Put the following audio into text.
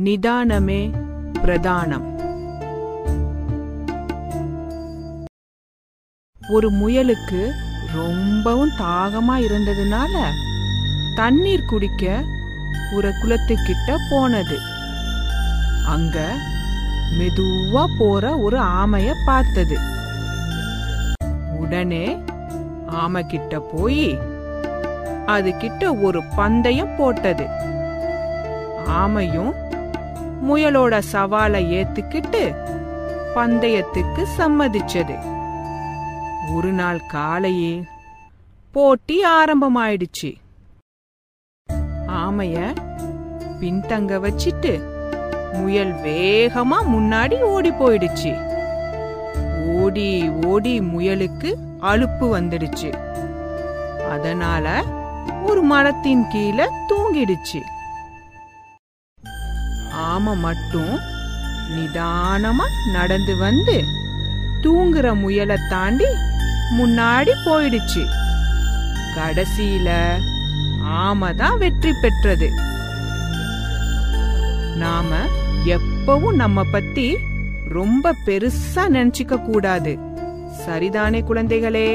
நிதானமே பிரதானம். ஒரு முயலுக்கு ரொம்பவும் தாகமா இருந்ததுனால தண்ணீர் குடிக்க ஒரு குளத்துக்கிட்ட போனது. அங்க மெதுவா போற ஒரு ஆமைய பார்த்தது. உடனே ஆமை கிட்ட போய் அது கிட்ட ஒரு பந்தயம் போட்டது. ஆமையும் முயலோட சவாலை ஏத்துக்கிட்டு பந்தயத்துக்கு சம்மதிச்சது. ஒரு நாள் காலையே போட்டி ஆரம்பமாயிடுச்சு. ஆமைய பின்தங்க வச்சிட்டு முயல் வேகமா முன்னாடி ஓடி போயிடுச்சு. ஓடி ஓடி முயலுக்கு அலுப்பு வந்துடுச்சு. அதனால ஒரு மரத்தின் கீழே தூங்கிடுச்சு. ஆமை மட்டும் நிதானமா நடந்து வந்து தூங்குற முயலை தாண்டி முன்னாடி போயிடுச்சு. கடைசியில ஆமை தான் வெற்றி பெற்றது. நாம எப்பவும் நம்ம பத்தி ரொம்ப பெருசா நினைச்சுக்க கூடாது. சரிதானே குழந்தைகளே?